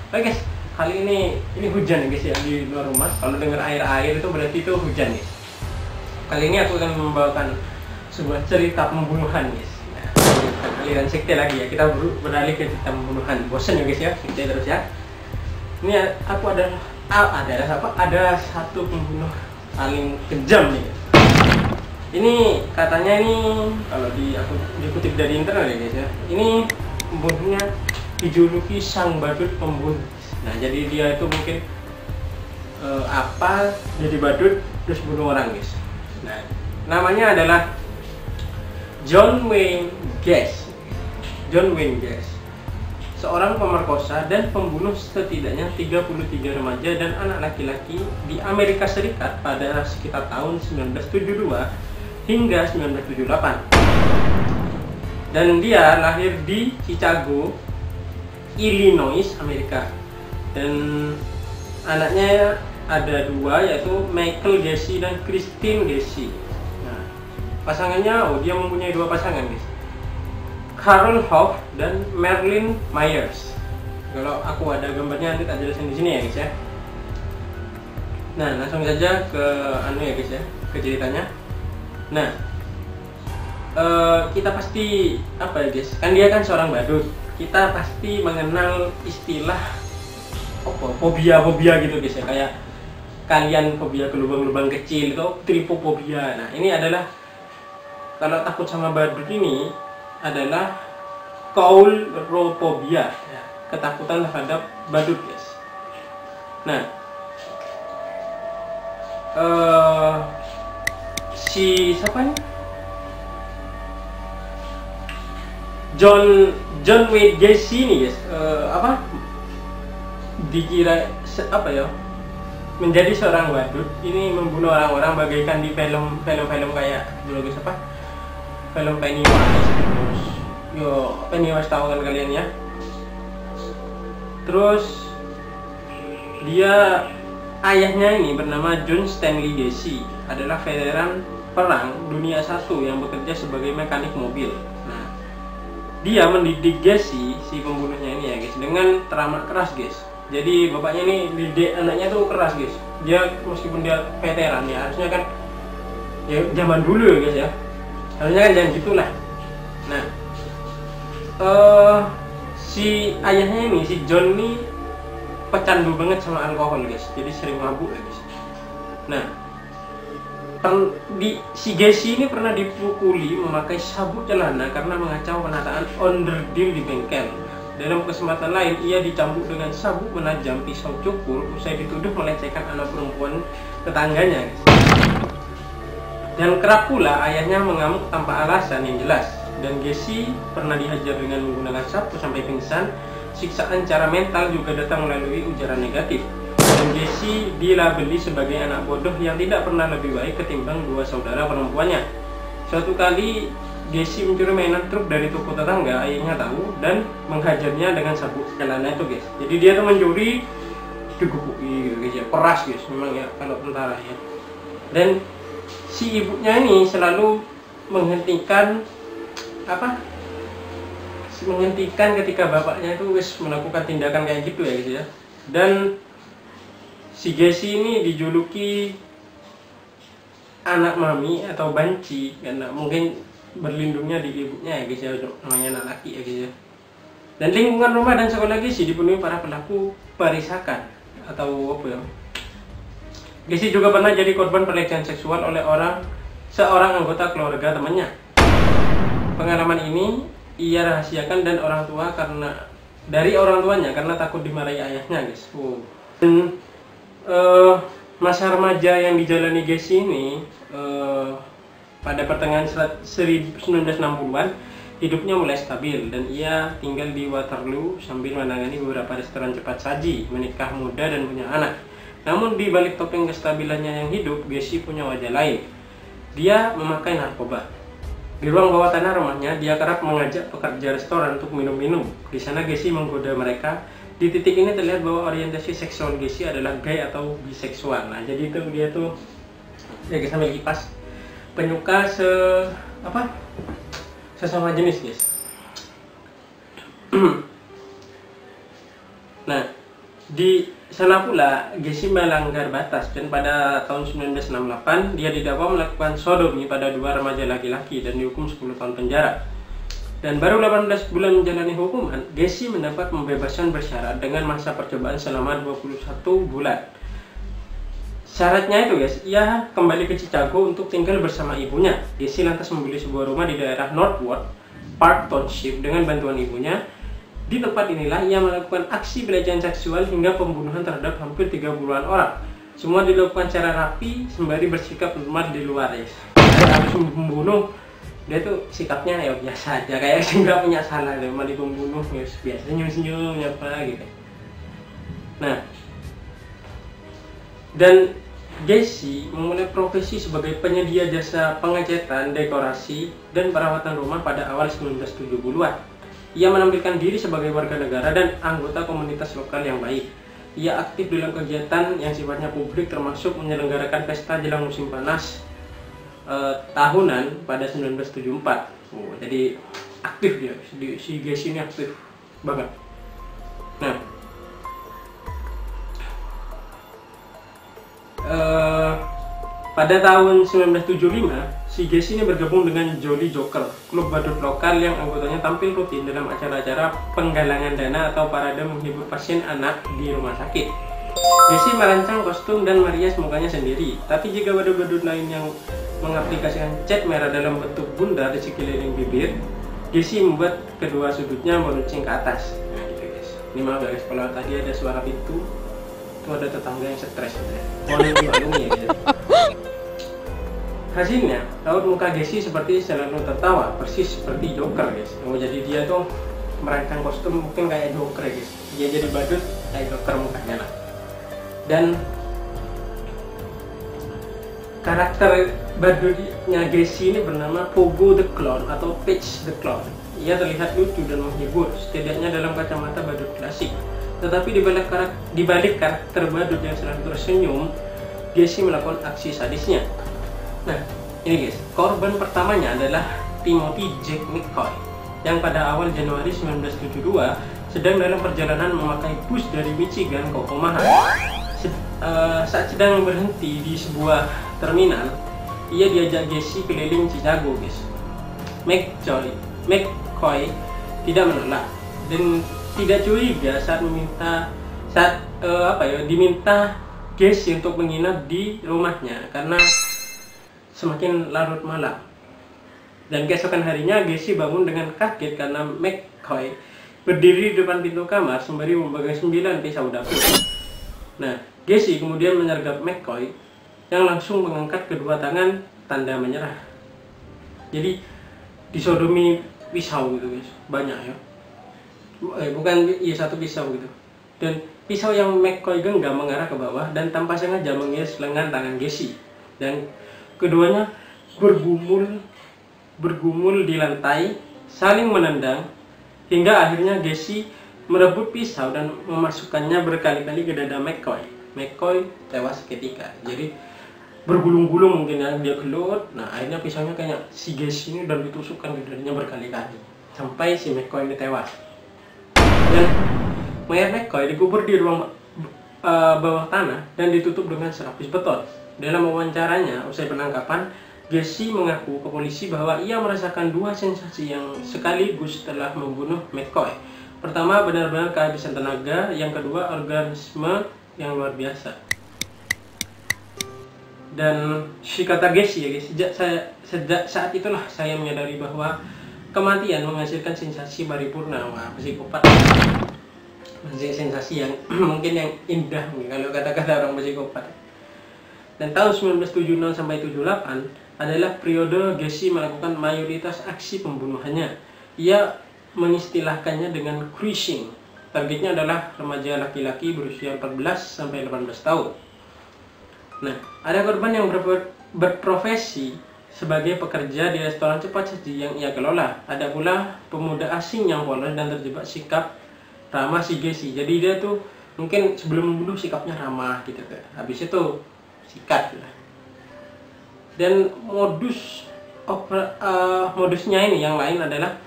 Oke guys, kali ini hujan ya guys ya di luar rumah. Kalau dengar air itu berarti itu hujan guys. Kali ini aku akan membawakan sebuah cerita pembunuhan guys. Nah, bukan aliran sekte lagi ya. Kita beralih ke cerita pembunuhan. Bosan ya guys ya, sekte terus ya. Ini aku ada satu pembunuh paling kejam nih guys. Ini katanya kalau aku dikutip dari internet ya guys ya. Ini pembunuhnya dijuluki sang badut pembunuh. Nah, jadi dia itu mungkin jadi badut terus bunuh orang guys. Nah, namanya adalah John Wayne Gacy. John Wayne Gacy, seorang pemerkosa dan pembunuh setidaknya 33 remaja dan anak laki-laki di Amerika Serikat pada sekitar tahun 1972 hingga 1978. Dan dia lahir di Chicago, Illinois, Amerika. Dan anaknya ada dua, yaitu Michael Gacy dan Christine Gacy. Nah, pasangannya, dia mempunyai dua pasangan guys, Carol Hoff dan Marilyn Myers. Kalau aku ada gambarnya nanti tak jelasin di sini ya guys ya. Nah, langsung saja ke ya guys ya, ke ceritanya. Nah, kita pasti ya guys, kan dia kan seorang badut. Kita pasti mengenal istilah fobia gitu guys ya, kayak kalian fobia ke lubang-lubang kecil itu tripofobia. Nah, ini adalah kalau takut sama badut ini adalah coulrophobia ya, ketakutan terhadap badut guys. Nah, siapa nih? John Wayne Gacy ini guys, dikira menjadi seorang badut. Ini membunuh orang-orang bagaikan di film kayak dulu guys, film Pennywise. Pennywise tahu kan kalian ya. Terus ayahnya ini bernama John Stanley Gacy, adalah veteran perang dunia I yang bekerja sebagai mekanik mobil. Nah, dia mendidik Gacy, si pembunuhnya ini ya guys, dengan teramat keras guys. Jadi bapaknya ini didik anaknya tuh keras guys. Dia meskipun dia veteran ya, harusnya kan ya zaman dulu ya guys ya, harusnya kan jangan gitulah. Nah, si ayahnya ini, si John ini pecandu banget sama alkohol guys, jadi sering mabuk ya guys. Nah, si Gacy ini pernah dipukuli memakai sabuk celana karena mengacau penataan onderdil di bengkel. Dalam kesempatan lain, ia dicambuk dengan sabuk menajam pisau cukur usai dituduh melecehkan anak perempuan tetangganya. Dan kerap pula ayahnya mengamuk tanpa alasan yang jelas. Dan Gacy pernah dihajar dengan menggunakan sapu sampai pingsan. Siksaan secara mental juga datang melalui ujaran negatif. Dan Gacy dilabeli sebagai anak bodoh yang tidak pernah lebih baik ketimbang dua saudara perempuannya. Suatu kali Gacy mencuri mainan truk dari toko tetangga, ayahnya tahu dan menghajarnya dengan sabuk celana itu guys. Jadi dia tuh mencuri, digebuki gitu guys ya, peras guys memang ya kalau tentara ya. Dan si ibunya ini selalu menghentikan ketika bapaknya itu guys melakukan tindakan kayak gitu ya guys ya. Dan si Gacy ini dijuluki anak mami atau banci karena mungkin berlindungnya di ibunya ya guys ya, namanya anak laki ya guys ya. Dan lingkungan rumah dan sekolah Gacy dipenuhi para pelaku perisakan atau apa ya. Gacy juga pernah jadi korban pelecehan seksual oleh seorang anggota keluarga temannya. Pengalaman ini ia rahasiakan dari orang tuanya karena takut dimarahi ayahnya guys. Dan masa remaja yang dijalani Gacy ini pada pertengahan 1960-an hidupnya mulai stabil dan ia tinggal di Waterloo sambil menangani beberapa restoran cepat saji, menikah muda dan punya anak. Namun di balik topeng kestabilannya yang hidup, Gacy punya wajah lain. Dia memakai narkoba. Di ruang bawah tanah rumahnya, dia kerap mengajak pekerja restoran untuk minum-minum. Di sana Gacy menggoda mereka. Di titik ini terlihat bahwa orientasi seksual Gacy adalah gay atau biseksual. Nah, jadi itu dia tuh ya guys, sambil kipas, penyuka sesama jenis guys. Nah, Di sana pula Gacy melanggar batas dan pada tahun 1968 dia didakwa melakukan sodomi pada 2 remaja laki-laki dan dihukum 10 tahun penjara. Dan baru 18 bulan menjalani hukuman, Gacy mendapat pembebasan bersyarat dengan masa percobaan selama 21 bulan. Syaratnya itu guys, ia kembali ke Chicago untuk tinggal bersama ibunya. Gacy lantas membeli sebuah rumah di daerah Northwood Park Township dengan bantuan ibunya. Di tempat inilah ia melakukan aksi pelecehan seksual hingga pembunuhan terhadap hampir 30-an orang. Semua dilakukan secara rapi sembari bersikap normal di luar ya. Habis membunuh, dia tuh sikapnya ya biasa aja, kayak nggak punya salah, dia malah pembunuh ya biasa senyum-senyum apa gitu. Nah, dan Gacy memulai profesi sebagai penyedia jasa pengecatan, dekorasi, dan perawatan rumah pada awal 1970-an. Ia menampilkan diri sebagai warga negara dan anggota komunitas lokal yang baik. Ia aktif dalam kegiatan yang sifatnya publik termasuk menyelenggarakan pesta jelang musim panas tahunan pada 1974. Oh, jadi aktif dia, si Gacy ini aktif banget. Nah, pada tahun 1975 si Gacy ini bergabung dengan Jolly Joker, klub badut lokal yang anggotanya tampil rutin dalam acara-acara penggalangan dana atau parade menghibur pasien anak di rumah sakit. Gacy merancang kostum dan merias mukanya sendiri, tapi jika badut-badut lain yang mengaplikasikan cat merah dalam bentuk bundar di sekeliling bibir, Gacy membuat kedua sudutnya meruncing ke atas. Nah gitu guys. Ini maaf guys, kalau tadi ada suara pintu, itu ada tetangga yang stres gitu ya. Mohon dimaklumi ya gitu. Hasilnya, raut muka Gacy seperti selalu tertawa, persis seperti Joker guys. Jadi dia tuh merancang kostum mungkin kayak Joker guys. Dia jadi badut kayak Joker mukanya lah. Dan karakter badutnya Gacy ini bernama Pogo the Clown atau Peach the Clown. Ia terlihat lucu dan menghibur, setidaknya dalam kacamata badut klasik. Tetapi di balik karakter badut yang selalu tersenyum, Gacy melakukan aksi sadisnya. Nah, ini guys, korban pertamanya adalah Timothy Jack McCoy yang pada awal Januari 1972 sedang dalam perjalanan memakai bus dari Michigan ke Omaha. Saat sedang berhenti di sebuah terminal, ia diajak Gacy keliling Chicago guys. McCoy tidak menolak dan tidak curiga saat diminta Gacy untuk menginap di rumahnya karena semakin larut malam. Dan keesokan harinya Gacy bangun dengan kaget karena McCoy berdiri di depan pintu kamar sembari memegang 9 pisau dapur. Nah, Gacy kemudian menyergap McCoy yang langsung mengangkat kedua tangan tanda menyerah. Jadi disodomi pisau gitu guys, banyak ya. Bukan satu pisau gitu. Dan pisau yang McCoy genggam mengarah ke bawah dan tanpa sengaja mengiris lengan tangan Gacy. Dan keduanya bergumul di lantai, saling menendang, hingga akhirnya Gacy merebut pisau dan memasukkannya berkali-kali ke dada McCoy. McCoy tewas seketika. Jadi bergulung-gulung mungkin ya, dia gelut. Nah akhirnya pisaunya kayak si Gacy ini dan ditusukkan ke dadanya berkali-kali sampai si McCoy ini tewas. Dan mayat McCoy dikubur di ruang bawah tanah dan ditutup dengan serapis beton. Dalam wawancaranya usai penangkapan, Gacy mengaku ke polisi bahwa ia merasakan dua sensasi yang sekaligus setelah membunuh McCoy. Pertama, benar-benar kehabisan tenaga. Yang kedua, orgasme yang luar biasa. Dan si kata Gacy ya guys, sejak saat itulah saya menyadari bahwa kematian menghasilkan sensasi paripurna. Wah, psikopat. Sensasi yang mungkin yang indah kalau kata-kata orang psikopat. Dan tahun 1976 sampai 78 adalah periode Gacy melakukan mayoritas aksi pembunuhannya. Ia mengistilahkannya dengan cruising. Targetnya adalah remaja laki-laki berusia 14 sampai 18 tahun. Nah, ada korban yang berprofesi sebagai pekerja di restoran cepat saji yang ia kelola. Ada pula pemuda asing yang polos dan terjebak sikap ramah si Gacy. Jadi dia tuh mungkin sebelum membunuh sikapnya ramah gitu kan. Habis itu sikat lah. Dan modusnya ini yang lain adalah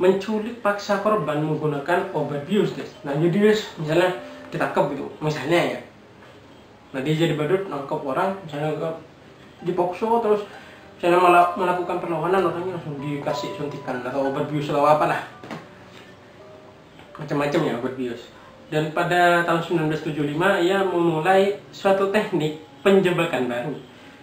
menculik paksa korban menggunakan obat bius guys. Nah jadi guys, misalnya ditangkap gitu misalnya ya. Nah dia jadi badut nangkap orang misalnya dipokso terus misalnya malah melakukan perlawanan, orangnya langsung dikasih suntikan atau obat bius atau apalah macam-macam ya obat bius. Dan pada tahun 1975 ia memulai suatu teknik penjebakan baru,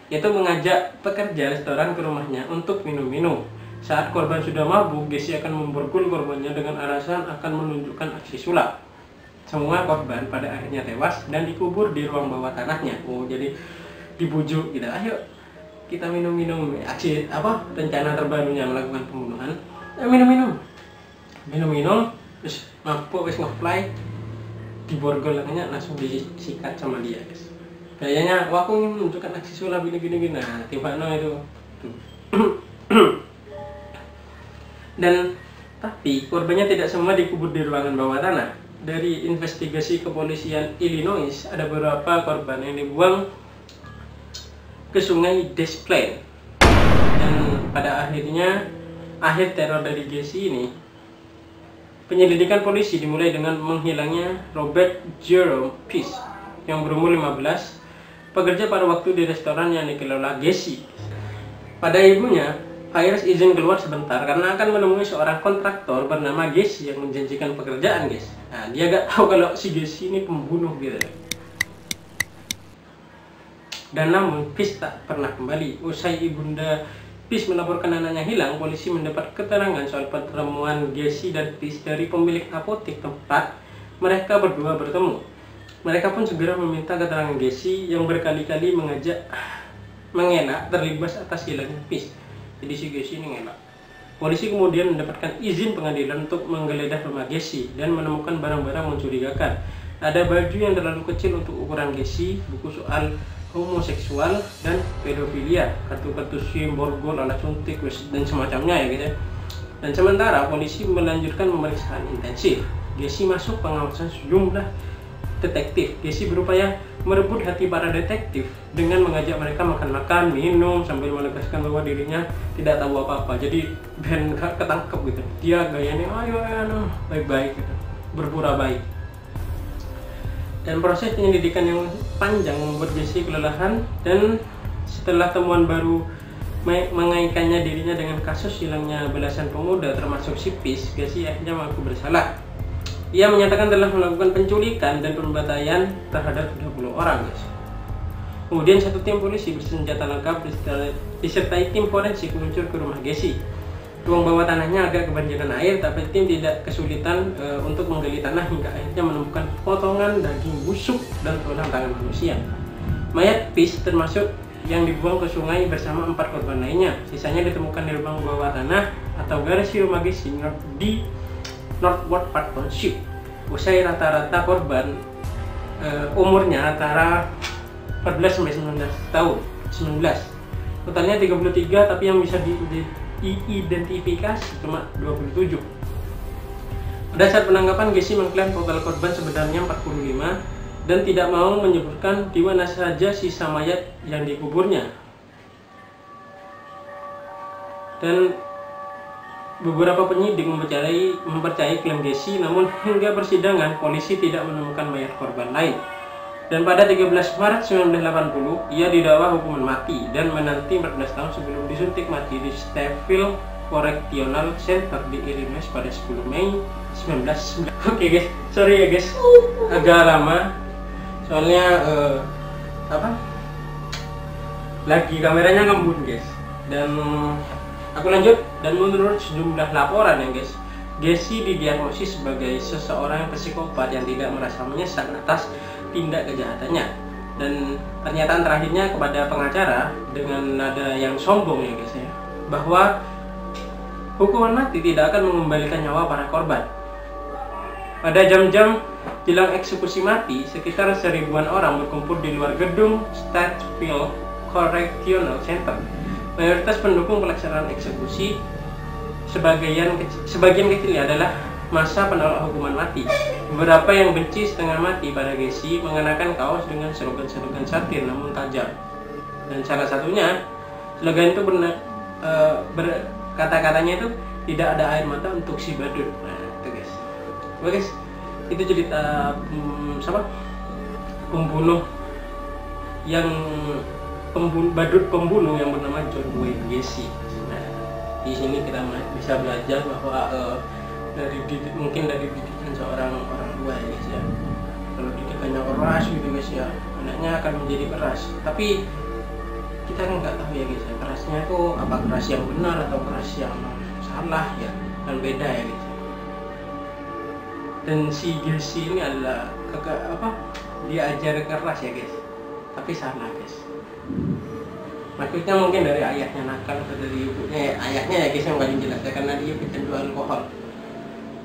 yaitu mengajak pekerja restoran ke rumahnya untuk minum-minum. Saat korban sudah mabuk, Gessi akan memborgol korbannya dengan alasan akan menunjukkan aksi sulap. Semua korban pada akhirnya tewas dan dikubur di ruang bawah tanahnya. Oh, jadi dibujuk gitu. Ayo kita minum-minum, aksi apa rencana terbarunya melakukan pembunuhan. Minum-minum, terus mabuk wis ngeplay, diborgol langsung disikat sama dia, guys. Kayaknya aku ingin menunjukkan aksi sulap gini. Nah, tiba-tiba itu. Dan tapi korbannya tidak semua dikubur di ruangan bawah tanah. Dari investigasi kepolisian Illinois, ada beberapa korban yang dibuang ke sungai Des Plaines. Dan pada akhir teror dari Gessi ini, penyelidikan polisi dimulai dengan menghilangnya Robert Jerome Peace yang berumur 15, pekerja pada waktu di restoran yang dikelola Gessi. Pada ibunya, Fires izin keluar sebentar karena akan menemui seorang kontraktor bernama Gessi yang menjanjikan pekerjaan, guys. Nah, dia gak tahu kalau si Gessi ini pembunuh gitu. Dan namun Peace tak pernah kembali. Usai ibunda Peace melaporkan anaknya hilang, polisi mendapat keterangan soal pertemuan Gessi dan Peace dari pemilik apotek tempat mereka berdua bertemu. Mereka pun segera meminta keterangan Gessi yang berkali-kali mengelak terlibat atas hilangnya Peace. Jadi si Gessi ini ngelak. Polisi kemudian mendapatkan izin pengadilan untuk menggeledah rumah Gessi dan menemukan barang-barang mencurigakan. Ada baju yang terlalu kecil untuk ukuran Gessi, buku soal homoseksual dan pedofilia, kartu-kartu SIM, borgol, alat suntik, dan semacamnya ya gitu. Dan sementara polisi melanjutkan pemeriksaan intensif. Gessi masuk pengawasan sejumlah detektif. Gessi berupaya merebut hati para detektif dengan mengajak mereka makan-makan, minum sambil menegaskan bahwa dirinya tidak tahu apa-apa. Jadi Ben ketangkep gitu. Dia gayanya ayo baik-baik gitu, berpura baik. Dan proses penyelidikan yang panjang membuat Gessi kelelahan, dan setelah temuan baru mengaitkannya dirinya dengan kasus hilangnya belasan pemuda termasuk si Peace, Gessi akhirnya mengaku bersalah. Ia menyatakan telah melakukan penculikan dan pembantaian terhadap 30 orang, guys. Kemudian satu tim polisi bersenjata lengkap disertai tim forensik meluncur ke rumah Gessi. Ruang bawah tanahnya agak kebanjiran air, tapi tim tidak kesulitan untuk menggali tanah hingga akhirnya menemukan potongan daging busuk dan tulang tangan manusia. Mayat Peace termasuk yang dibuang ke sungai bersama 4 korban lainnya. Sisanya ditemukan di ruang bawah tanah atau garasi rumah Gessi di Northward Park Township. Usai rata-rata korban umurnya antara 14 sampai 19 tahun. Totalnya 33, tapi yang bisa diidentifikasi cuma 27. Pada saat penangkapan, Gessi mengklaim total korban sebenarnya 45 dan tidak mau menyebutkan di mana saja sisa mayat yang dikuburnya. Dan beberapa penyidik mempercayai klaim Gessi, namun hingga persidangan polisi tidak menemukan mayat korban lain. Dan pada 13 Maret 1980, ia didakwa hukuman mati dan menanti 14 tahun sebelum disuntik mati di Stateville Correctional Center di Illinois pada 10 Mei 1990. Oke guys, sorry ya guys, agak lama soalnya lagi kameranya ngembun guys. Dan aku lanjut. Dan menurut sejumlah laporan ya guys, Gessi didiagnosis sebagai seseorang psikopat yang tidak merasa menyesal atas tindak kejahatannya. Dan pernyataan terakhirnya kepada pengacara dengan nada yang sombong ya guys ya, bahwa hukuman mati tidak akan mengembalikan nyawa para korban. Pada jam-jam jelang eksekusi mati, sekitar 1000-an orang berkumpul di luar gedung Stateville Correctional Center. Mayoritas pendukung pelaksanaan eksekusi, sebagian kecilnya adalah massa penolak hukuman mati. Beberapa yang benci setengah mati pada Gessi mengenakan kaos dengan slogan-slogan satir namun tajam. Dan salah satunya, slogan itu kata-katanya itu tidak ada air mata untuk si badut. Nah, itu guys. Oke guys, Itu cerita siapa, pembunuh yang badut pembunuh yang bernama John Wayne Gacy. Nah, di sini kita bisa belajar bahwa mungkin dari didikan seorang orang tua ya guys ya. Kalau didikannya keras gitu guys ya, anaknya akan menjadi keras. Tapi kita kan nggak tahu ya guys ya, kerasnya itu apa keras yang benar atau keras yang salah ya, kan beda ya guys. Dan si Gacy ini adalah diajar keras ya guys, tapi salah guys. Maksudnya mungkin dari ayahnya nakal atau dari ibunya, ayahnya ya guys yang paling jelas ya, karena dia pecandu alkohol.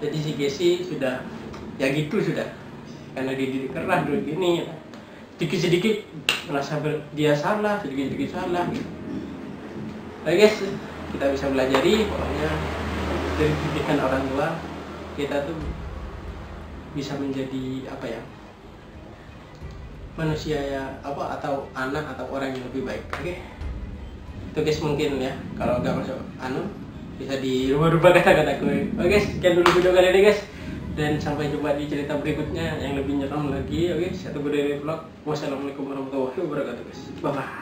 Jadi si Gacy sudah ya gitu sudah, karena dia dididik keras dulu gini, sedikit-sedikit merasa dia salah, sedikit-sedikit salah gitu. Oke guys, kita bisa belajari pokoknya dari didikan orang tua kita tuh bisa menjadi apa ya, manusia ya atau anak atau orang yang lebih baik. Oke, itu guys mungkin ya, kalau nggak masuk bisa dirubah-rubah kata-kata gue. Oke guys, sekian dulu video kali ini guys, dan sampai jumpa di cerita berikutnya yang lebih nyeram lagi. Oke, saya tunggu dari vlog. Wassalamualaikum warahmatullahi wabarakatuh guys, bye bye.